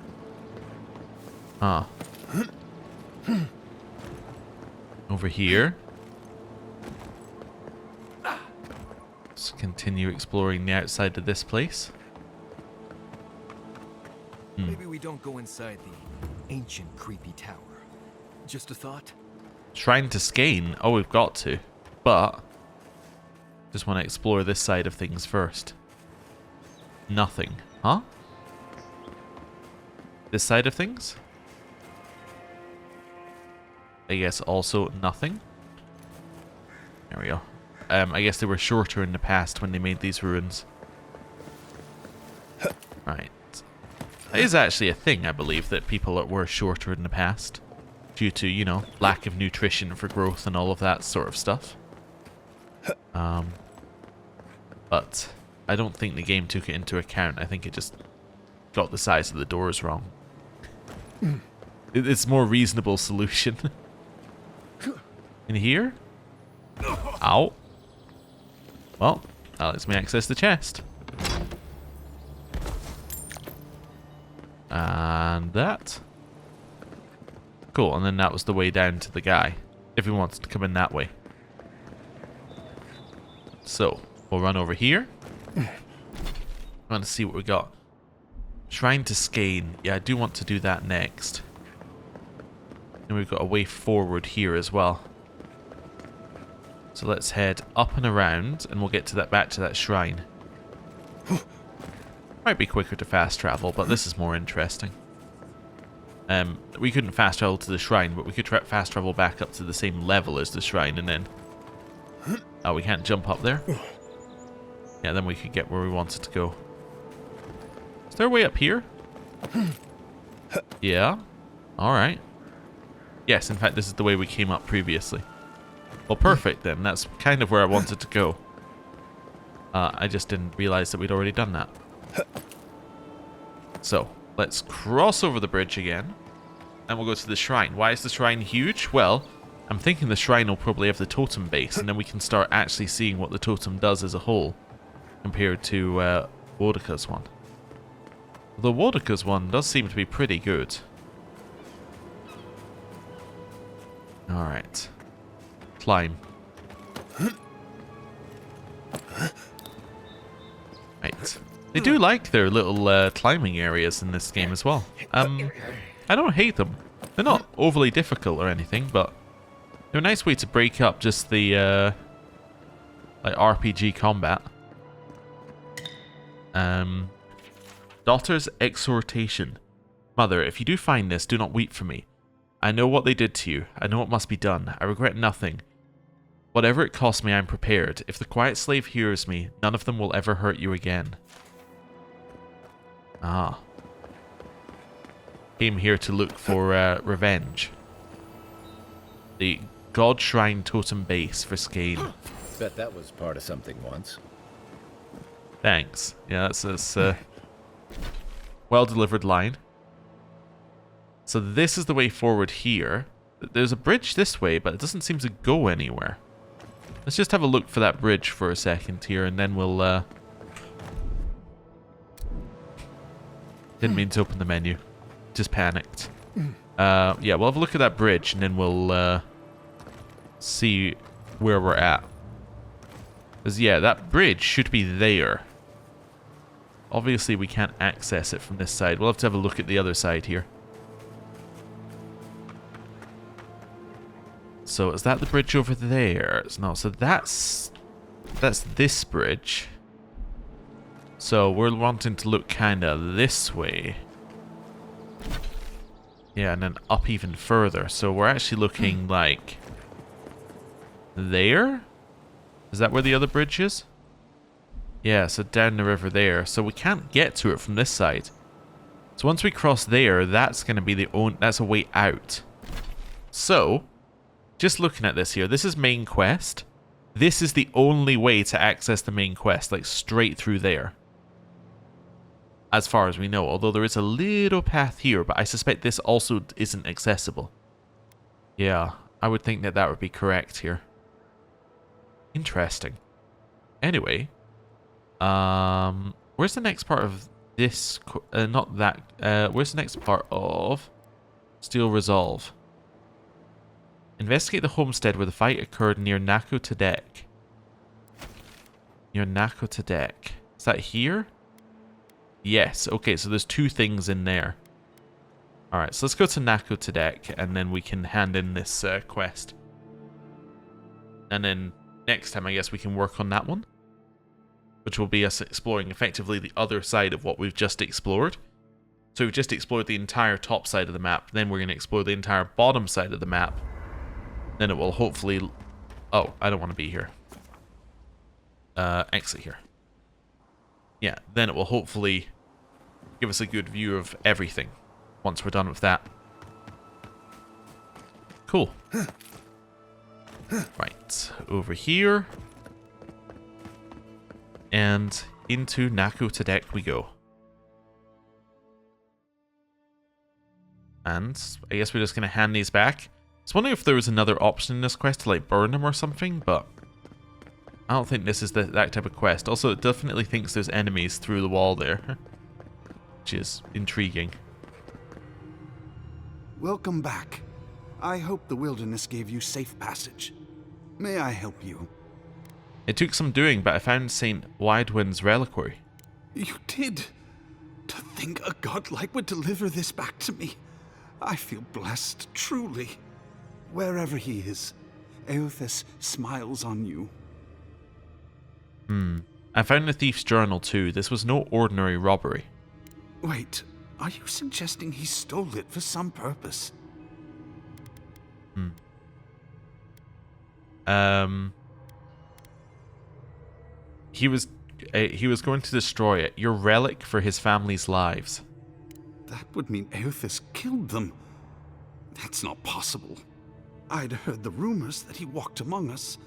Ah. Over here. Let's continue exploring the outside of this place. Maybe we don't go inside the ancient creepy tower. Just a thought? Shrine to Skane. Oh, we've got to. But just want to explore this side of things first. Nothing. Huh? This side of things? I guess also nothing. There we go. I guess they were shorter in the past when they made these ruins. Right. It is actually a thing, I believe, that people were shorter in the past. Due to, you know, lack of nutrition for growth and all of that sort of stuff. But I don't think the game took it into account. I think it just got the size of the doors wrong. It's a more reasonable solution. In here? Ow. Well, that lets me access the chest. And that. Cool, and then that was the way down to the guy, if he wants to come in that way. So, we'll run over here. I want to see what we got. Shrine to Skane. Yeah, I do want to do that next. And we've got a way forward here as well. So let's head up and around, and we'll get to that back to that shrine. Might be quicker to fast travel, but this is more interesting. We couldn't fast travel to the shrine, but we could fast travel back up to the same level as the shrine, and then... Oh, we can't jump up there? Yeah, then we could get where we wanted to go. Is there a way up here? Yeah. Alright. Yes, in fact, this is the way we came up previously. Well, perfect then. That's kind of where I wanted to go. I just didn't realize that we'd already done that. So, let's cross over the bridge again. And we'll go to the shrine. Why is the shrine huge? Well, I'm thinking the shrine will probably have the totem base, and then we can start actually seeing what the totem does as a whole, compared to Wodaka's one. Although Wodaka's one does seem to be pretty good. Alright. Climb. Right. They do like their little climbing areas in this game as well. I don't hate them. They're not overly difficult or anything, but they're a nice way to break up just the like RPG combat. Daughter's exhortation. Mother, if you do find this, do not weep for me. I know what they did to you. I know what must be done. I regret nothing. Whatever it costs me, I'm prepared. If the quiet slave hears me, none of them will ever hurt you again. Ah. Came here to look for revenge. The God Shrine Totem Base for Skane. Bet that was part of something once. Thanks. Yeah, that's a well-delivered line. So this is the way forward here. There's a bridge this way, but it doesn't seem to go anywhere. Let's just have a look for that bridge for a second here, and then we'll... Didn't mean to open the menu. Just panicked. Yeah, we'll have a look at that bridge, and then we'll see where we're at. Because, yeah, that bridge should be there. Obviously, we can't access it from this side. We'll have to have a look at the other side here. So, is that the bridge over there? No, so that's this bridge. So, we're wanting to look kind of this way. Yeah, and then up even further. So, we're actually looking like... there? Is that where the other bridge is? Yeah, so down the river there. So, we can't get to it from this side. So, once we cross there, that's going to be that's a way out. So... just looking at this here, this is main quest. This is the only way to access the main quest, like straight through there. As far as we know, although there is a little path here, but I suspect this also isn't accessible. Yeah, I would think that that would be correct here. Interesting. Anyway, where's the next part of this? Not that. Where's the next part of Steel Resolve? Investigate the homestead where the fight occurred near Nakotadek. Near Nakotadek. Is that here? Yes. Okay, so there's two things in there. Alright, so let's go to Nakotadek, and then we can hand in this quest. And then next time, I guess, we can work on that one. Which will be us exploring effectively the other side of what we've just explored. So we've just explored the entire top side of the map. Then we're going to explore the entire bottom side of the map. Then it will hopefully... oh, I don't want to be here. Exit here. Yeah, then it will hopefully give us a good view of everything once we're done with that. Cool. Right, over here. And into Nakotadek we go. And I guess we're just going to hand these back. I was wondering if there was another option in this quest to like burn them or something, but I don't think this is that type of quest. Also, it definitely thinks there's enemies through the wall there, which is intriguing. Welcome back. I hope the wilderness gave you safe passage. May I help you? It took some doing, but I found St. Widewind's reliquary. You did? To think a godlike would deliver this back to me. I feel blessed, truly. Wherever he is, Eothas smiles on you. I found the thief's journal too. This was no ordinary robbery. Wait, are you suggesting he stole it for some purpose? He was going to destroy it. Your relic for his family's lives. That would mean Eothas killed them. That's not possible. I'd heard the rumors that he walked among us,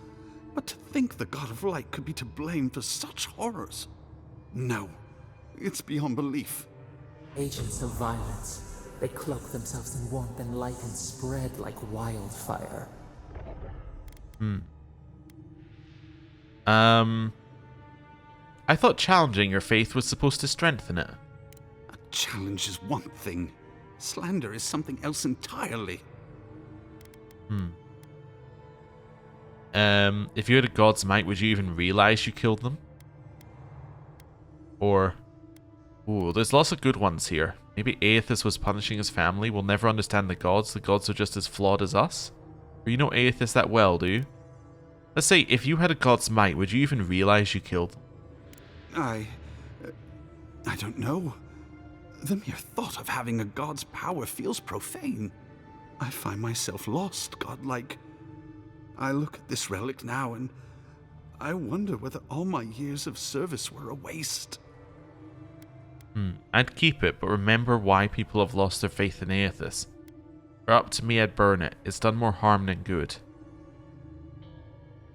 but to think the God of Light could be to blame for such horrors. No, it's beyond belief. Agents of violence. They cloak themselves in warmth and light and spread like wildfire. I thought challenging your faith was supposed to strengthen it. A challenge is one thing. Slander is something else entirely. If you had a god's might, would you even realize you killed them? Or... ooh, there's lots of good ones here. Maybe Eothas was punishing his family. We'll never understand the gods. The gods are just as flawed as us. Or you know Eothas that well, do you? Let's say, if you had a god's might, would you even realize you killed them? I don't know. The mere thought of having a god's power feels profane. I find myself lost, godlike. I look at this relic now and I wonder whether all my years of service were a waste. I'd keep it, but remember why people have lost their faith in Eothas. Or up to me, I'd burn it. It's done more harm than good.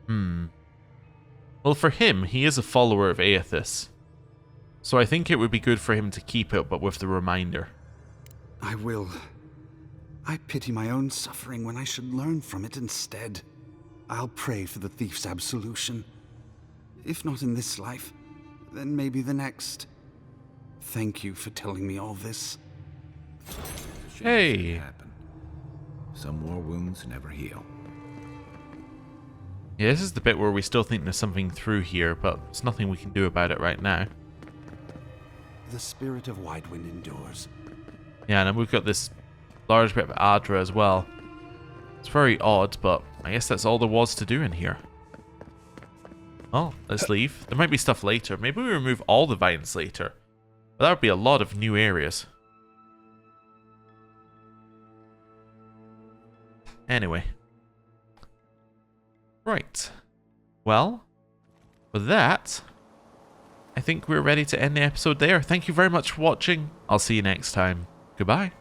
Well, for him, he is a follower of Eothas. So I think it would be good for him to keep it, but with the reminder. I will. I pity my own suffering when I should learn from it instead. I'll pray for the thief's absolution. If not in this life, then maybe the next. Thank you for telling me all this. Hey. Happen. Some war wounds never heal. Yeah, this is the bit where we still think there's something through here, but there's nothing we can do about it right now. The spirit of Widewind endures. Yeah, and then we've got this large bit of Adra as well. It's very odd, but I guess that's all there was to do in here. Well, let's leave. There might be stuff later. Maybe we remove all the vines later. But that would be a lot of new areas. Anyway. Right. Well, with that, I think we're ready to end the episode there. Thank you very much for watching. I'll see you next time. Goodbye.